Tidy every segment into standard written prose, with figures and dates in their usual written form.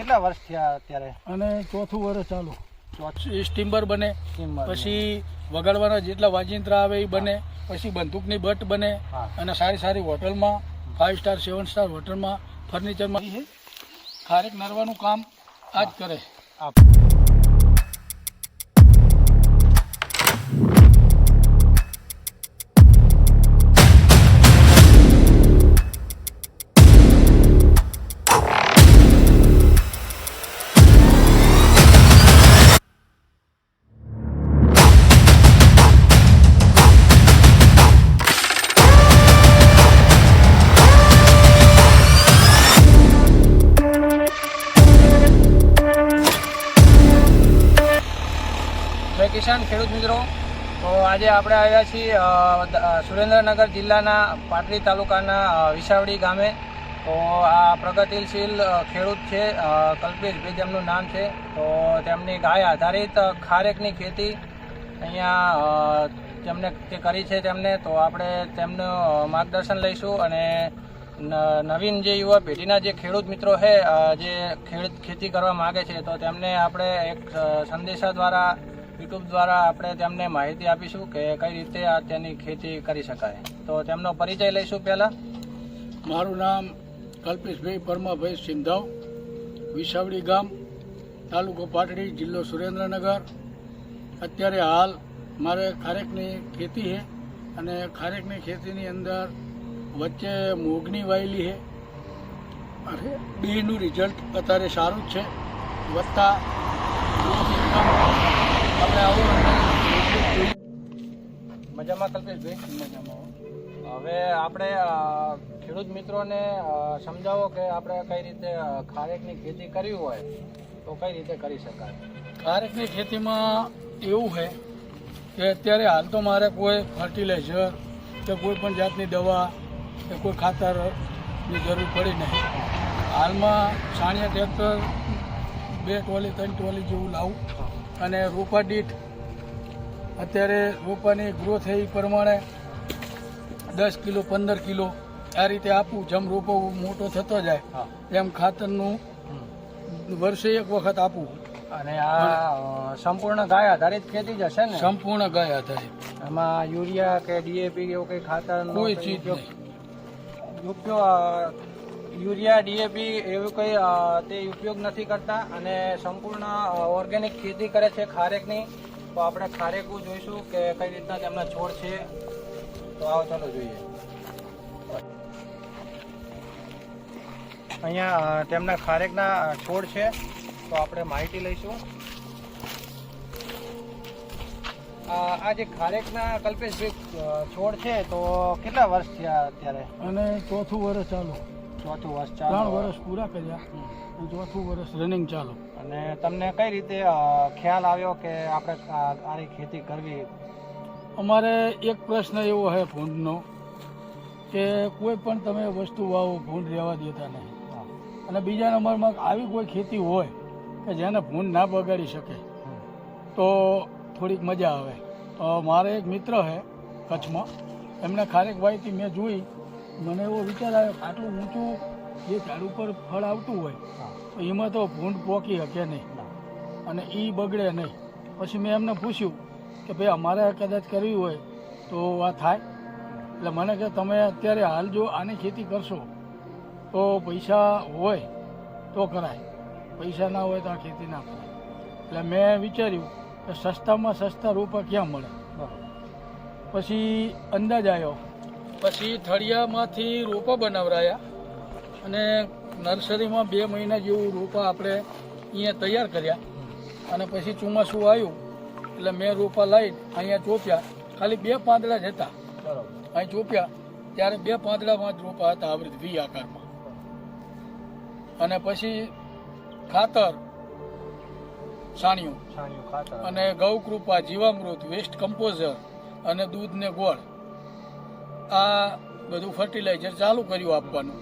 કેટલા વર્ષ થયા અત્યારે? અને ચોથું વર્ષ ચાલુ. સ્ટીમ્બર બને, પછી વગાડવાના જેટલા વાજિંત્રા આવે એ બને, પછી બંદૂકની બટ બને, અને સારી સારી હોટલમાં 5 સ્ટાર 7 સ્ટાર હોટલમાં ફર્નિચરમાં ખારેક નરવાનું કામ આ જ કરે. કિસાન ખેડૂત મિત્રો, તો આજે આપણે આવ્યા છીએ સુરેન્દ્રનગર જિલ્લાના પાટડી તાલુકાના વિસાવડી ગામે. તો આ પ્રગતિશીલ ખેડૂત છે કલ્પેશભાઈ, જેમનું નામ છે. તો તેમની ગાય આધારિત ખારેકની ખેતી અહીંયા તેમને તે કરી છે તેમને. તો આપણે તેમનું માર્ગદર્શન લઈશું અને નવીન જે યુવા પેઢીના જે ખેડૂત મિત્રો છે જે ખેતી કરવા માગે છે, તો તેમને આપણે એક સંદેશા દ્વારા યુટ્યુબ દ્વારા આપણે તેમને માહિતી આપીશું કે કઈ રીતે આ તેની ખેતી કરી શકાય. તો તેમનો પરિચય લઈશું. પહેલાં મારું નામ કલ્પેશભાઈ પરમાભાઈ સિંધાવ, વિસાવડી ગામ, તાલુકો પાટડી, જિલ્લો સુરેન્દ્રનગર. અત્યારે હાલ મારે ખારેકની ખેતી છે અને ખારેકની ખેતીની અંદર વચ્ચે મોગની વાયેલી છે અને બેનું રિઝલ્ટ અત્યારે સારું જ છે. વત્તા આપણે આવું મજામાં કલ્પેશભાઈ? મજામાં. હવે આપણે ખેડૂત મિત્રોને સમજાવો કે આપણે કઈ રીતે ખારેકની ખેતી કરવી હોય તો કઈ રીતે કરી શકાય. ખારેકની ખેતીમાં એવું છે કે અત્યારે હાલ તો મારે કોઈ ફર્ટિલાઇઝર કે કોઈ પણ જાતની દવા કે કોઈ ખાતરની જરૂર પડી નહીં. હાલમાં છાણિયા ટ્રેક્ટર 2 ટ્રોલી 3 ટ્રોલી જેવું લાવું અને રોપા દીઠ અત્યારે રોપાની ગ્રોથ એ પ્રમાણે 10 કિલો 15 કિલો આ રીતે આપું. જેમ રોપો મોટો થતો જાય એમ ખાતરનું વર્ષે એક વખત આપું. અને આ સંપૂર્ણ ગાય આધારિત ખેતી જ હશે ને? સંપૂર્ણ ગાય આધારિત. એમાં યુરિયા કે ડીએપી એવું કંઈ ખાતર કોઈ ચીજ નહીં. યુરિયા ડીએપી એવું કંઈ તે ઉપયોગ નથી કરતા અને સંપૂર્ણ ઓર્ગેનિક ખેતી કરે છે ખારેકની. તો આપણે ખારેકું જોઈશું કે કઈ રીતના તેમના છોડ છે. તો આવો ચાલો જોઈએ. અહીંયા તેમના ખારેકના છોડ છે, તો આપણે માહિતી લઈશું. આ જે ખારેકના કલ્પેશભાઈ છોડ છે તો કેટલા વર્ષ થયા અત્યારે? અને ચોથું વર્ષ ચાલુ. ચોથું વર્ષ ચાલુ. 3 વર્ષ પૂરા કર્યા અને ચોથું વર્ષ રનિંગ ચાલુ. અને તમને કઈ રીતે ખ્યાલ આવ્યો કે આપણે આની ખેતી કરવી? અમારે એક પ્રશ્ન એવો છે ભૂંડનો કે કોઈ પણ તમે વસ્તુ વાવો ભૂંડ રહેવા દેતા નહીં. અને બીજા નંબરમાં આવી કોઈ ખેતી હોય કે જેને ભૂંડ ના બગાડી શકે તો થોડીક મજા આવે. તો મારે એક મિત્ર છે કચ્છમાં, એમને ખારેક વાવીતી મેં જોઈ. મને એવો વિચાર આવ્યો આટલું ઊંચું જે ઝાડ ઉપર ફળ આવતું હોય તો એમાં તો ભૂંડ પોકી શકે નહીં અને એ બગડે નહીં. પછી મેં એમને પૂછ્યું કે ભાઈ અમારે કદાચ કરવી હોય તો આ થાય? એટલે મને કે તમે અત્યારે હાલ જો આની ખેતી કરશો તો પૈસા હોય તો કરાય, પૈસા ના હોય તો આ ખેતી ના કરાય. એટલે મેં વિચાર્યું કે સસ્તામાં સસ્તા રોપા ક્યાં મળે. પછી અંદાજ આવ્યો. પછી થળિયામાંથી રોપા બનાવરાયા અને નર્સરીમાં 2 મહિના જેવું રોપા આપણે અહીંયા તૈયાર કર્યા. અને પછી ચોમાસું આવ્યું એટલે મેં રોપા લાવી અહીંયા ચોપ્યા. ખાલી 2 પાંદડા જ હતા. અહીં ચોપ્યા ત્યારે 2 પાંદડામાં જ રોપા હતા આવી રીતે વી આકારમાં. અને પછી ખાતર છાણિયું ખાતર અને ગૌકૃપા, જીવામૃત, વેસ્ટ કમ્પોઝર અને દૂધ ને ગોળ, આ બધું ફર્ટિલાઇઝર ચાલુ કર્યું આપવાનું,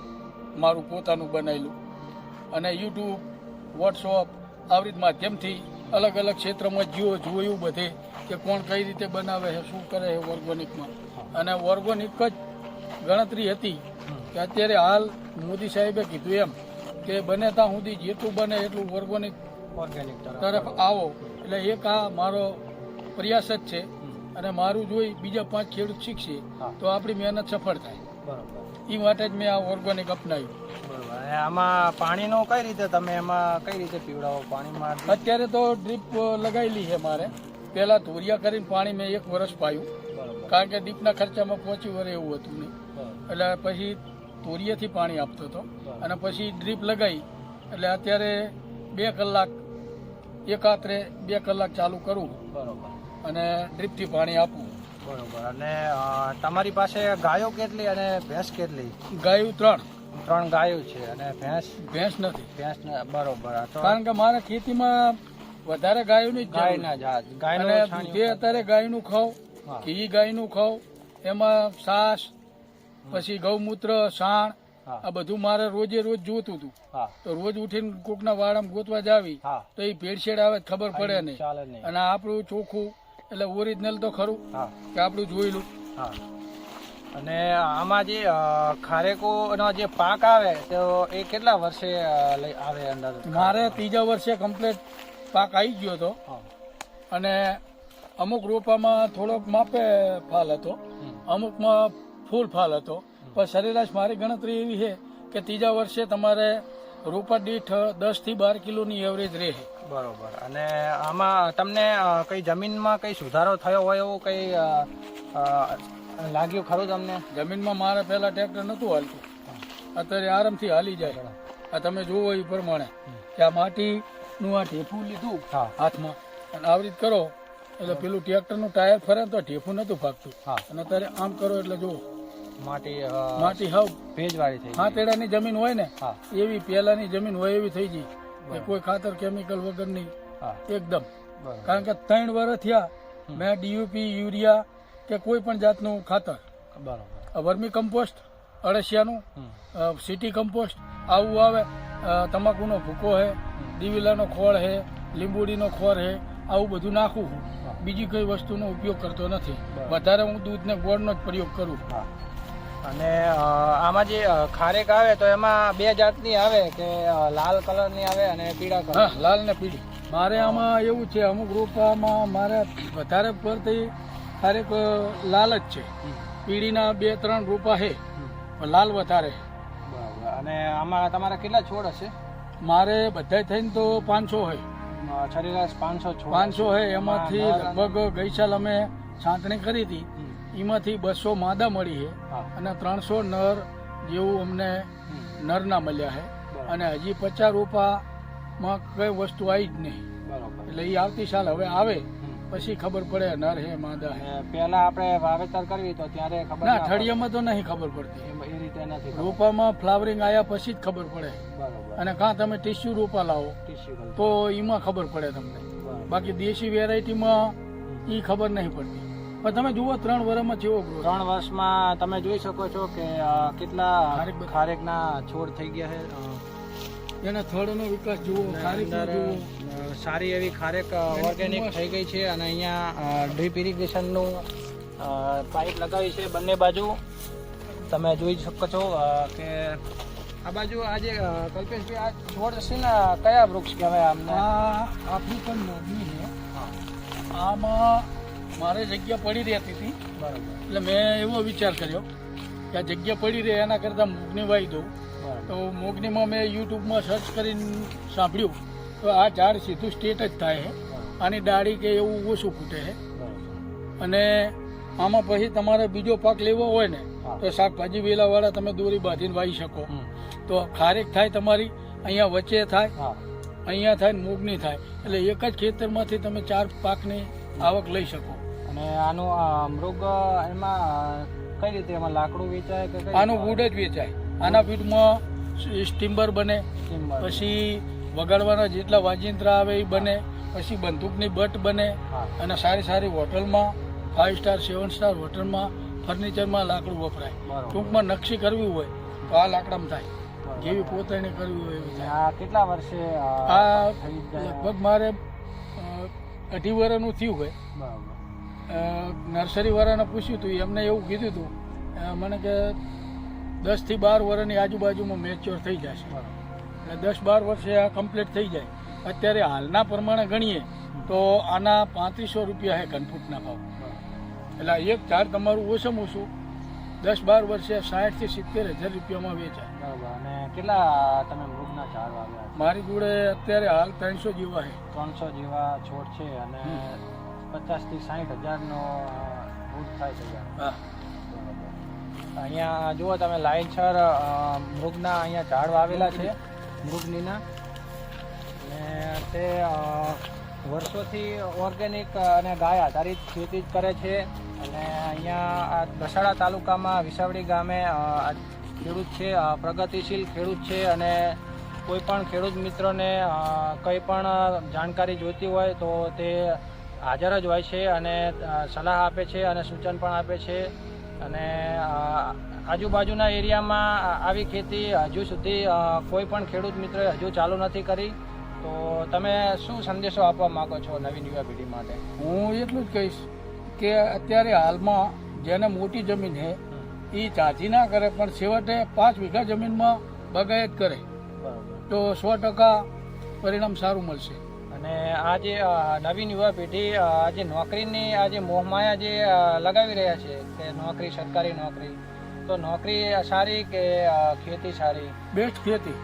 મારું પોતાનું બનાવેલું. અને યુટ્યુબ, વોટ્સઅપ આવી રીત માધ્યમથી અલગ અલગ ક્ષેત્રમાં જોયું બધે કે કોણ કઈ રીતે બનાવે છે, શું કરે છે ઓર્ગોનિકમાં. અને ઓર્ગોનિક જ ગણતરી હતી કે અત્યારે હાલ મોદી સાહેબે કીધું એમ કે બને ત્યાં સુધી જેટલું બને એટલું ઓર્ગેનિક ઓર્ગેનિક તરફ આવો. એટલે એક આ મારો પ્રયાસ જ છે અને મારું જોઈ બીજા 5 ખેડૂત શીખશે તો આપણી મહેનત સફળ થાય. બરોબર. એ માટે જ મેં આ ઓર્ગેનિક અપનાવ્યું. બરોબર. અને આમાં પાણીનો કઈ રીતે તમે એમાં કઈ રીતે પીવડાવો પાણીમાં? અત્યારે તો ડ્રીપ લગાવેલી છે મારે. પહેલા ધોરિયા કરીને પાણી મેં 1 વર્ષ પાયું, બરોબર. કારણ કે ડીપના ખર્ચામાં પહોંચી વરે એવું હતું નહીં. એટલે પછી ધોરિયાથી પાણી આપતો હતો અને પછી ડ્રીપ લગાવી. એટલે અત્યારે 2 કલાક એકાત્રે 2 કલાક ચાલુ કરું બરોબર અને ડ્રીપથી પાણી આપું. બરોબર. અને તમારી પાસે ગાયો કેટલી અને ભેંસ કેટલી? ગાયું 3 ગાયો છે અને ભેંસ નથી. ભેંસ બરોબર. તો કારણ કે મારે ખેતીમાં વધારે ગાયોની જ જરૂર. ગાયના જાત અને ગાયનું દૂધે અત્યારે ગાયનું ખાવ, હા. ઘી ગાયનું ખાવ, એમાં છાશ, પછી ગૌમૂત્ર, સાણ, હા. આ બધું મારે રોજે રોજ જોતું હતું. હા તો રોજ ઉઠીને કોકના વાડામાં ગોતવા જાવી હા તો એ ભેળસેળ આવે તો ખબર પડે નહીં. ચાલે નહીં. અને આપણું ચોખ્ખું એટલે ઓરિજિનલ તો ખરું હા કે આપણું જોયેલું. હા. અને આમાં જે ખારેકોનો જે પાક આવે તો એ કેટલા વર્ષે લઈ આવે અંદર? મારે 3જા વર્ષે કમ્પ્લીટ પાક આવી ગયો હતો હા. અને અમુક રોપામાં થોડોક માપે ફાલ હતો, અમુકમાં ફૂલ ફાલ હતો. પણ સરેરાશ મારી ગણતરી એવી છે કે 3જા વર્ષે તમારે રોપા દીઠ 10 થી 12 કિલોની એવરેજ રહે. બરોબર. અને આમાં તમને કઈ જમીનમાં કઈ સુધારો થયો હોય એવું કઈ લાગ્યું ખરું તમને? જમીનમાં મારે પહેલા ટ્રેક્ટર નહોતું હાલતું, અત્યારે આરામથી હાલી જાય. આ તમે જોવો એ પ્રમાણે કે આ માટીનું આ ઢેફું લીધું હા. હાથમાં અને આવી રીત કરો એટલે પેલું ટ્રેક્ટરનું ટાયર ફરે ને તો ઢેફું નહોતું ભાગતું. હા. અને અત્યારે આમ કરો એટલે જુઓ માટી માટી હાવ ભેજવાળી થઈ ગઈ. 7 એડાની જમીન હોય ને હા એવી પહેલાની જમીન હોય એવી થઈ ગઈ કે કોઈ ખાતર કેમિકલ વગરની હા એકદમ. બરોબર. કારણ કે 3 વર્ષ થયા મેં ડીયુપી, યુરિયા કે કોઈ પણ જાતનું ખાતર, બરોબર. વર્મી કમ્પોસ્ટ, અળસિયાનું, સિટી કમ્પોસ્ટ આવું આવે, તમાકુનો ભૂકો છે, દિવેલાનો ખોળ છે, લીંબોડીનો ખોળ છે, આવું બધું નાખું છું. બીજી કોઈ વસ્તુનો ઉપયોગ કરતો નથી. વધારે હું દૂધ ને ગોળનો જ પ્રયોગ કરું. હા. અને આમાં જે ખારેક આવે તો એમાં 2 જાતની આવે કે લાલ કલરની આવે અને પીળા કલર? હા, લાલ ને પીળી. મારે આમાં એવું છે, અમુક રોપામાં મારે વધારે પડતી ખારેક લાલ જ છે. પીળીના 2-3 રોપા છે પણ લાલ વધારે. બરાબર. અને આમાં તમારા કેટલા છોડ હશે? મારે બધાય થઈને તો 500 હોય. સરેરાશ 500 છોડ. 500 હોય. એમાંથી લગભગ ગઈ સાલ અમે છાંટણી કરી હતી, એમાંથી 200 માદા મળી છે હા. અને 300 નર જેવું અમને નરના મળ્યા છે. અને હજી 50 રોપામાં કઈ વસ્તુ આવી જ નહીં. બરોબર. એટલે એ આવતી સાલ હવે આવે પછી ખબર પડે નર હે માદા હે. અને પહેલા આપણે વાવેતર કરવી તો ત્યારે ખબર ના, ના પડે. ઠળિયામાં તો નહીં ખબર પડતી. એ રીતે નથી ખબર. રોપામાં ફ્લાવરિંગ આવ્યા પછી જ ખબર પડે. બરોબર. અને કાં તમે ટીસ્યુ રોપા લાવો ટીસ્યુ કલર. તો એમાં ખબર પડે તમને. બરોબર. બાકી દેશી વેરાયટીમાં એ ખબર નહીં પડતી. પણ તમે જુઓ 3 વર્ષમાં જેવો ગ્રોથ. 3 વર્ષમાં તમે જોઈ શકો છો કે કેટલા ખારેકના છોડ થઈ ગયા છે. એના થડનો વિકાસ જુઓ, ખારેકનો અંદર, જુઓ. સારી એવી ખારેક ઓર્ગેનિક થઈ ગઈ છે. અને અહીંયા ડ્રીપ ઇરિગેશનનું પાઇપ લગાવી છે બંને બાજુ. તમે જોઈ શકો છો કે આ બાજુ આજે કલ્પેશભાઈ આ છોડ છે ને કયા વૃક્ષ કહેવાય આમને? આ આફ્રિકન મોગની છે. આમાં મારે જગ્યા પડી રહેતી હતી, બરાબર. એટલે મેં એવો વિચાર કર્યો કે આ જગ્યા પડી રહે એના કરતાં મોગની વાવી દઉં. તો મોગનીમાં મેં યુટ્યુબમાં સર્ચ કરીને સાંભળ્યું તો આ ઝાડ સીધું સ્ટેટ જ થાય છે. આની ડાળી કે એવું ઓછું ફૂટે છે. અને આમાં પછી તમારે બીજો પાક લેવો હોય ને તો શાકભાજી વેલાવાળા તમે દોરી બાંધીને વાવી શકો. તો ખારેક થાય તમારી, અહીંયા વચ્ચે થાય, અહીંયા થાય, મોગની થાય. એટલે એક જ ખેતરમાંથી તમે 4 પાકની આવક લઈ શકો. અને આનું મૃગ એમાં કઈ રીતે એમાં લાકડું વેચાય કે કઈ? આનું વુડ જ વેચાય. આના ફીડમાં સ્ટીમ્બર બને, Timber. પછી વગાડવાના જેટલા વાજિંત્રા આવે એ બને, પછી બંદૂકની બટ બને. હા. અને સારી સારી હોટલમાં 5 સ્ટાર 7 સ્ટાર હોટલમાં ફર્નિચરમાં લાકડું વપરાય. બરોબર. ટૂંકમાં નકશી કરવી હોય તો આ લાકડામાં થાય. જેવી પોતાની કરવી હોય એવી થાય. આ કેટલા વર્ષે આ થઈ જાય? લગભગ મારે 2.5 વર્ષનું થયું હોય. બરાબર. નર્સરી વાળાને પૂછ્યું હતું, એમને એવું કીધું હતું મને કે 10 થી 12 વર્ષની આજુબાજુમાં મેચ્યોર થઈ જશે. અને 10-12 વર્ષે આ કમ્પ્લીટ થઈ જાય. અત્યારે હાલના પ્રમાણે ગણીએ તો આના 3500 રૂપિયા છે ઘનફૂટના ભાવ. એટલે એક ઝાડ તમારું ઓછામાં ઓછું 10-12 વર્ષે 60,000 થી 70,000 રૂપિયામાં વેચાય. બરાબર. અને કેટલા તમે મૃગના ઝાડ વાવ્યા છે? મારી જોડે અત્યારે હાલ 300 જેવા છે. 300 જેવા છોડ છે અને 50,000 થી 60,000નો મૃગ થાય છે. હા, અહીંયા જુઓ તમે લાઈનસર મૃગના અહીંયા ઝાડ વાવેલા છે મૃગનીના, અને તે વર્ષોથી ઓર્ગેનિક અને ગાય આધારિત ખેતી જ કરે છે. અને અહીંયા આ દસાડા તાલુકામાં વિસાવડી ગામે ખેડૂત છે, પ્રગતિશીલ ખેડૂત છે, અને કોઈ પણ ખેડૂત મિત્રોને કંઈ પણ જાણકારી જોઈતી હોય તો તે હાજર જ હોય છે અને સલાહ આપે છે અને સૂચન પણ આપે છે. અને આજુબાજુના એરિયામાં આવી ખેતી હજુ સુધી કોઈ પણ ખેડૂત મિત્રોએ હજુ ચાલુ નથી કરી. તો તમે શું સંદેશો આપવા માંગો છો નવીન યુવા પેઢી માટે? હું એટલું જ કહીશ કે અત્યારે હાલમાં જેને મોટી જમીન છે એ ચાચી ના કરે, પણ છેવટે 5 વીઘા જમીનમાં બાગાયત કરે તો 100% પરિણામ સારું મળશે. અને આ જે નવીન યુવા પેઢી આજે નોકરીની આજે મોહમાયા જે લગાવી રહ્યા છે કે નોકરી, સરકારી નોકરી, તો નોકરી સારી કે ખેતી સારી? બેસ્ટ ખેતી.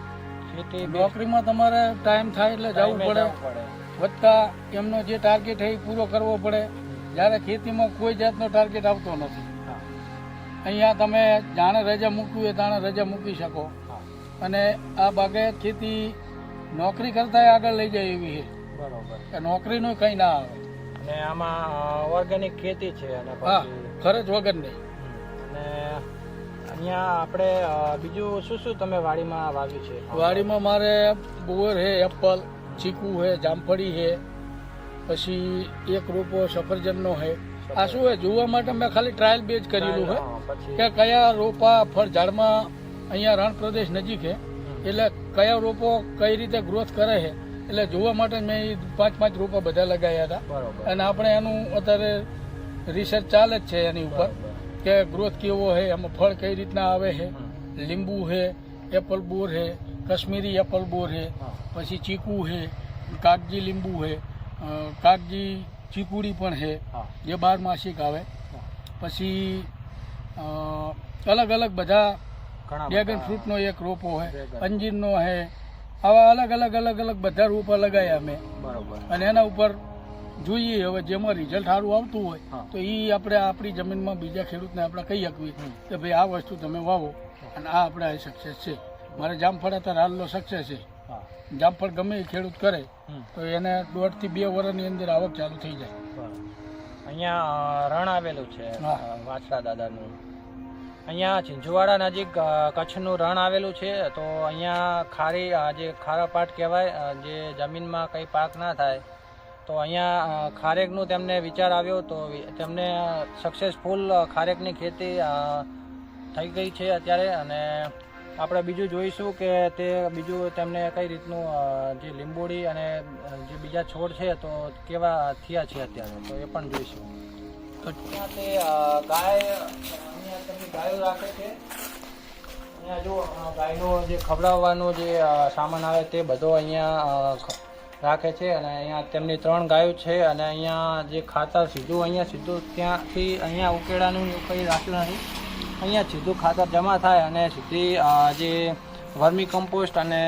ખેતી નોકરીમાં તમારે ટાઈમ થાય એટલે જવું પડે, વધતા એમનો જે ટાર્ગેટ છે એ પૂરો કરવો પડે. જ્યારે ખેતીમાં કોઈ જાતનો ટાર્ગેટ આવતો નથી. અહીંયા તમે જાણે રજા મૂકવી હોય તાણે રજા મૂકી શકો. અને આ બાગાયત ખેતી નોકરી કરતાં આગળ લઈ જાય એવી છે. બરોબર. કે નોકરીનું કંઈ ના આવે. અને આમાં ઓર્ગેનિક ખેતી છે અને હા, પછી ખર્ચ વગર નહીં. અને અહીંયા આપણે બીજું શું શું તમે વાડીમાં વાવ્યું છે? વાડીમાં મારે બોર છે, એપલ, ચીકુ છે, જામફળી છે, પછી એક રોપો સફરજનનો છે. આ શું છે જોવા માટે મેં ખાલી ટ્રાયલ બેઝ કરેલું છે પછી કે કયા રોપા ફળ ઝાડમાં અહીંયા રણ પ્રદેશ નજીક છે એટલે કયા રોપો કઈ રીતે ગ્રોથ કરે છે એટલે જોવા માટે મેં 5-5 રોપા બધા લગાવ્યા હતા. બરોબર. અને આપણે એનું અત્યારે રિસર્ચ ચાલે જ છે એની ઉપર કે ગ્રોથ કેવો છે, એમાં ફળ કઈ રીતના આવે છે. લીંબુ છે, એપલ બોર છે, કાશ્મીરી એપલ બોર છે, પછી ચીકુ છે, કાગજી લીંબુ છે, કાગજી ચીકુડી પણ છે જે 12 માસિક આવે. પછી અલગ અલગ બધા ડ્રેગન ફ્રૂટનો એક રોપો છે, અંજીરનો છે. આવા અલગ અલગ બધા રોપા લગાવ્યા મેં. બરોબર. અને એના ઉપર જોઈએ હવે જેમાં રિઝલ્ટ સારું આવતું હોય તો એ આપણે આપણી જમીનમાં બીજા ખેડૂતને આપણે કહી શકીએ કે ભાઈ આ વસ્તુ તમે વાવો અને આ આપણે આ સક્સેસ છે. મારે જામફળ અત્યારે હાલનો સક્સેસ છે. જામફળ ગમે એ ખેડૂત કરે તો એને 1.5 થી 2 વર્ષની અંદર આવક ચાલુ થઈ જાય. અહીંયા રણ આવેલું છે વાછડા દાદાનું. અહીંયા ચિંચુવાડા નજીક કચ્છનું રણ આવેલું છે. તો અહીંયા ખારી જે ખારા પાટ કહેવાય, જે જમીનમાં કંઈ પાક ના થાય, તો અહીંયા ખારેકનું તેમને વિચાર આવ્યો તો તેમને સક્સેસફુલ ખારેકની ખેતી થઈ ગઈ છે અત્યારે. અને આપણે બીજું જોઈશું કે તે બીજું તેમને કઈ રીતનું જે લીંબોડી અને જે બીજા છોડ છે તો કેવા થયા છે અત્યારે, તો એ પણ જોઈશું. અહીંયા તે ગાય, અહીંયા તેમની ગાયો રાખે છે. અહીંયા જો ગાયનું જે ખવડાવવાનું જે સામાન આવે તે બધો અહીંયા રાખે છે. અને અહીંયા તેમની 3 ગાયો છે. અને અહીંયા જે ખાતર સીધું ત્યાંથી અહીંયા ઉકેડાનું કંઈ રાખ્યું નથી. અહીંયા સીધું ખાતર જમા થાય અને સીધી જે વર્મી કમ્પોસ્ટ અને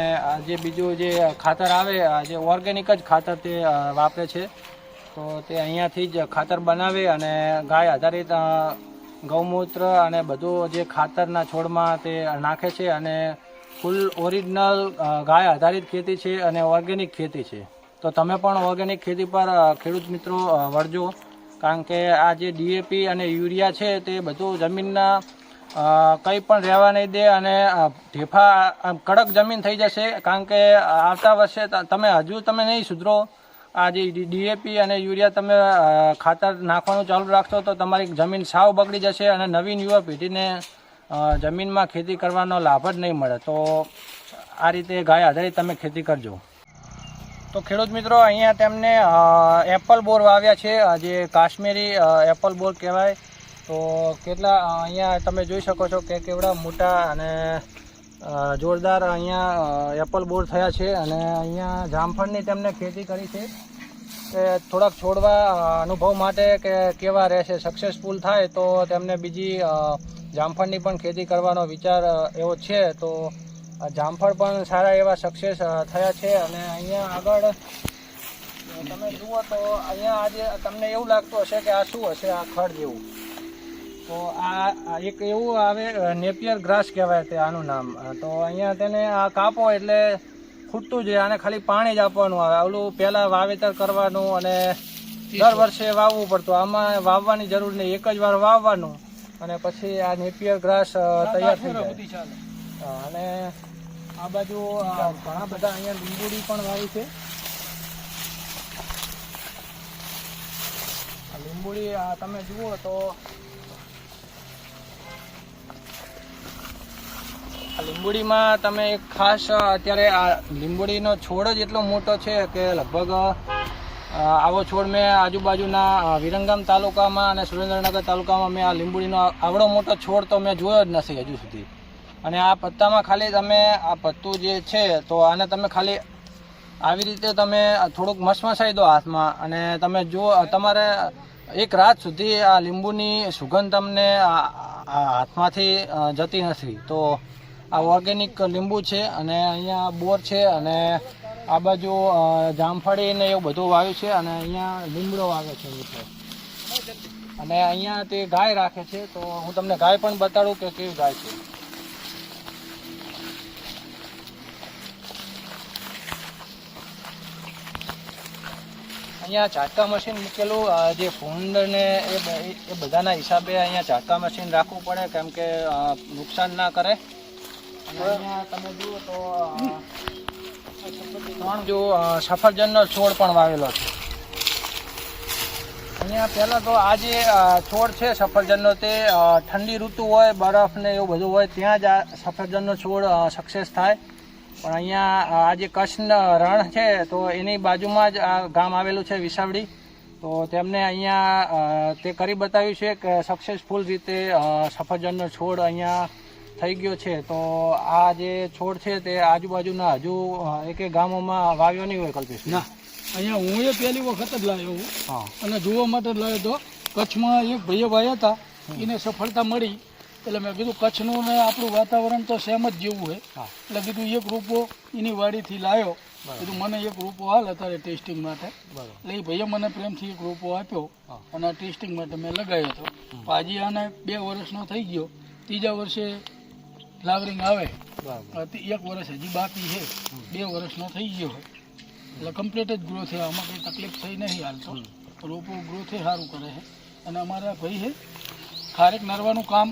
જે બીજું જે ખાતર આવે, જે ઓર્ગેનિક જ ખાતર તે વાપરે છે. તો તે અહીંયાથી જ ખાતર બનાવે અને ગાય આધારિત ગૌમૂત્ર અને બધું જે ખાતરના છોડમાં તે નાખે છે. અને ફૂલ ઓરિજિનલ ગાય આધારિત ખેતી છે અને ઓર્ગેનિક ખેતી છે. તો તમે પણ ઓર્ગેનિક ખેતી પર ખેડૂત મિત્રો વળજો, કારણ કે આ જે ડીએપી અને યુરિયા છે તે બધું જમીનના કંઈ પણ રહેવા નહીં દે અને ઢેફા કડક જમીન થઈ જશે. કારણ કે આવતા વર્ષે તમે નહીં સુધરો, આ જે ડીએપી અને યુરિયા તમે ખાતર નાખવાનું ચાલુ રાખશો તો તમારી જમીન સાવ બગડી જશે અને નવીન યુવા પેઢીને જમીનમાં ખેતી કરવાનો લાભ જ નહીં મળે. તો આ રીતે ગાય આધારિત તમે ખેતી કરજો. તો ખેડૂત મિત્રો અહીંયા તેમને એપલ બોર વાવ્યા છે, જે કાશ્મીરી એપલ બોર કહેવાય. તો કેટલા અહીંયા તમે જોઈ શકો છો કે કેવડા મોટા અને જોરદાર અહીંયા એપલ બોર થયા છે અને અહીંયા જામફળની તેમને ખેતી કરી છે કે થોડાક છોડવા અનુભવ માટે કે કેવા રહેશે, સક્સેસફુલ થાય તો તેમને બીજી જામફળની પણ ખેતી કરવાનો વિચાર એવો છે. તો જામફળ પણ સારા એવા સક્સેસ થયા છે અને અહીંયા આગળ તમે જુઓ તો અહીંયા આજે તમને એવું લાગતું હશે કે આ શું હશે, આ ખડ જેવું. તો આ એક એવું આવે નેપિયર ગ્રાસ કહેવાય તે આનું નામ. તો અહીંયા તેને આ કાપો એટલે ખૂટતું જ રહે, આને ખાલી પાણી જ આપવાનું આવે. ઓલું પહેલાં વાવેતર કરવાનું અને દર વર્ષે વાવવું પડતું. આમાં વાવવાની જરૂર નહીં, એક જ વાર વાવવાનું અને પછી આ નેપિયર ગ્રાસ તૈયાર થઈ જાય. અને આ બાજુ ઘણા બધા અહીંયા લીંબુડી પણ વાવી છે. લીંબુડી તમે જુઓ તો લીંબુડીમાં તમે એક ખાસ અત્યારે આ લીંબુડીનો છોડ જ એટલો મોટો છે કે લગભગ આવો છોડ મેં આજુબાજુના વિરંગામ તાલુકામાં અને સુરેન્દ્રનગર તાલુકામાં મેં આ લીંબુડીનો આવડો મોટો છોડ તો મેં જોયો જ નથી હજુ સુધી. અને આ પત્તામાં ખાલી તમે આ પત્તું જે છે તો આને તમે ખાલી આવી રીતે તમે થોડુંક મસમસાઈ દો હાથમાં અને તમે જો તમારે એક રાત સુધી આ લીંબુની સુગંધ તમને હાથમાંથી જતી નથી. તો આ ઓર્ગેનિક લીંબુ છે અને અહીંયા બોર છે અને આ બાજુ જામફળી ને એવું બધું વાવ્યું છે અને અહીંયા લીમડો વાવે છે મિત્રો. અને અહીંયા તે ગાય રાખે છે તો હું તમને ગાય પણ બતાડું કે કેવી ગાય છે. અહીંયા ઝાટકા મશીન મૂકેલું, જે ભૂંડ ને એ બધાના હિસાબે અહીંયા ઝાટકા મશીન રાખવું પડે કેમ કે નુકસાન ના કરે. અહીંયા તમે જુઓ તો જો સફરજનનો છોડ પણ વાવેલો છે. અહીંયા પહેલાં તો આ જે છોડ છે સફરજનનો તે ઠંડી ઋતુ હોય, બરફ ને એવું બધું હોય ત્યાં જ આ સફરજનનો છોડ સક્સેસ થાય. પણ અહીંયા આ જે કચ્છના રણ છે તો એની બાજુમાં જ આ ગામ આવેલું છે વિસાવડી. તો તેમને અહીંયા તે કરી બતાવ્યું છે કે સક્સેસફુલ રીતે સફરજનનો છોડ અહીંયા થઈ ગયો છે. તો આ જે છોડ છે તે આજુબાજુના હજુ એક ગામોમાં વાવ્યો નહીં હોય કલ્પેશ? ના, અહીંયા હું એ પહેલી વખત જ લાવ્યો હું. હા. અને જોવા માટે જ લાવ્યો તો કચ્છમાં એક ભાઈએ વાયા હતા, એને સફળતા મળી એટલે મેં કીધું કચ્છનું ને આપણું વાતાવરણ તો સેમ જ જેવું છે. એટલે કીધું એક રૂપો એની વાડીથી લાવ્યો, કીધું મને એક રૂપો હાલ અત્યારે ટેસ્ટિંગ માટે. એટલે એ ભાઈએ મને પ્રેમથી એક રૂપો આપ્યો અને આ ટેસ્ટિંગ માટે મેં લગાવ્યો હતો. આજે આને 2 વર્ષનો થઈ ગયો, 3જા વર્ષે ફ્લાવરિંગ આવે. 1 વર્ષ હજી બાકી છે, 2 વર્ષનો થઈ ગયો છે એટલે કમ્પ્લીટ જ ગ્રો થયા. આમાં કંઈ તકલીફ થઈ નહીં હાલ તો. રોપો ગ્રોથ સારું કરે છે અને અમારા ભાઈ છે ખારેક નરવાનું કામ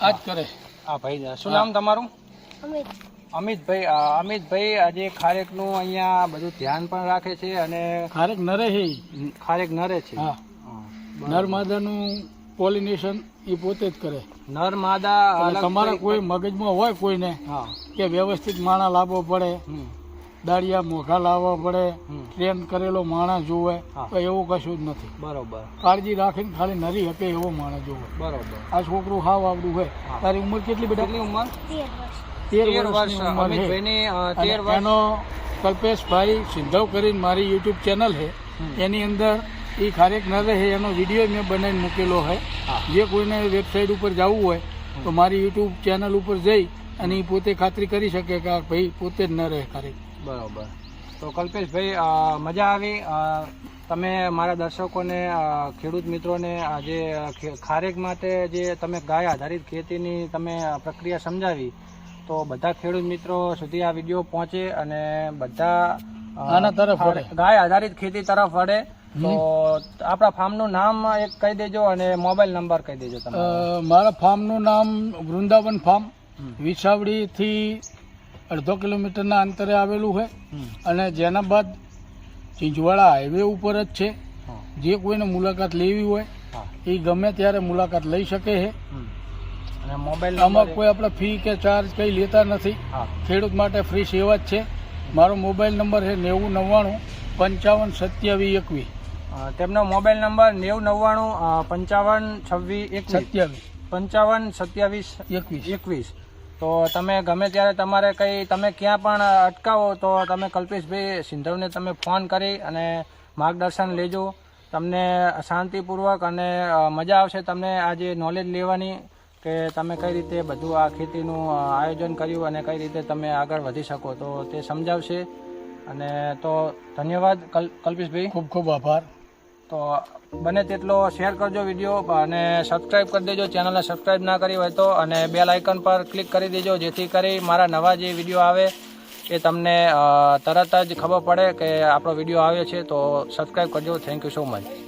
આજ કરે. હા ભાઈ, શું નામ તમારું? અમિતભાઈ. અમિતભાઈ આજે ખારેકનું અહીંયા બધું ધ્યાન પણ રાખે છે અને ખારેક નરે છે. ખારેક નરે છે. હા, નર માદાનું પોલિનેશન એ પોતે જ કરે. નર માદા તમારા કોઈ મગજમાં હોય કોઈને કે વ્યવસ્થિત માણા લાવવો પડે, દાળિયા મોઘા લાવવા પડે, ટ્રેન કરેલો માણસ જોવે, તો એવું કશું જ નથી. બરોબર. કાળજી રાખીને ખાલી નરી શકે એવો માણસ જોવે. બરોબર. આ છોકરું હાવ આવડું હોય. તારી ઉંમર કેટલી બેટા? કેટલી ઉંમર? 13 વર્ષની ઉંમર છે. એનો કલ્પેશભાઈ સિંધવ કરીને મારી યુટ્યુબ ચેનલ છે એની અંદર એ ખારેક ન રહે એનો વિડીયો મેં બનાવીને મૂકેલો છે. જે કોઈને વેબસાઇટ ઉપર જવું હોય તો મારી યુટ્યુબ ચેનલ ઉપર જઈ અને એ પોતે ખાતરી કરી શકે કે આ ભાઈ પોતે જ ન રહે ખારેક. બરાબર. તો કલ્પેશભાઈ મજા આવી. તમે મારા દર્શકોને ખેડૂત મિત્રોને જે ખારેક માટે જે તમે ગાય આધારિત ખેતીની તમે પ્રક્રિયા સમજાવી તો બધા ખેડૂત મિત્રો સુધી આ વિડીયો પહોંચે અને બધા આના તરફ વળે, ગાય આધારિત ખેતી તરફ વળે. તો આપણા ફાર્મનું નામ એક કહી દેજો અને મોબાઈલ નંબર કહી દેજો તમે. મારા ફાર્મનું નામ વૃંદાવન ફાર્મ, વિસાવડીથી 1.5 કિલોમીટરના અંતરે આવેલું છે અને જેના બાદ ચીંચવાડા હાઈવે ઉપર જ છે. જે કોઈને મુલાકાત લેવી હોય એ ગમે ત્યારે મુલાકાત લઈ શકે છે. અને મોબાઈલ આમાં કોઈ આપણે ફી કે ચાર્જ કંઈ લેતા નથી. ખેડૂત માટે ફ્રી સેવા જ છે. મારો મોબાઈલ નંબર છે 9099 55 27 21. તેમનો મોબાઈલ નંબર 9099 55 26 21 55 27 21. તો તમે ગમે ત્યારે તમારે કંઈ તમે ક્યાં પણ અટકાવો તો તમે કલ્પેશભાઈ સિંધવને તમે ફોન કરી અને માર્ગદર્શન લેજો. તમને શાંતિપૂર્વક અને મજા આવશે તમને આજે નોલેજ લેવાની કે તમે કઈ રીતે બધું આ ખેતીનું આયોજન કર્યું અને કઈ રીતે તમે આગળ વધી શકો તો તે સમજાવશે. અને તો ધન્યવાદ કલ્પેશભાઈ. ખૂબ ખૂબ આભાર. તો બને તેટલો શેર કરજો વિડીયો અને સબસ્ક્રાઈબ કરી દેજો. ચેનલને સબસ્ક્રાઈબ ના કરી હોય તો અને બેલ આઇકન પર ક્લિક કરી દેજો જેથી કરી મારા નવા જે વિડીયો આવે એ તમને તરત જ ખબર પડે કે આપણો વિડીયો આવ્યો છે. તો સબસ્ક્રાઈબ કરજો. Thank you so much.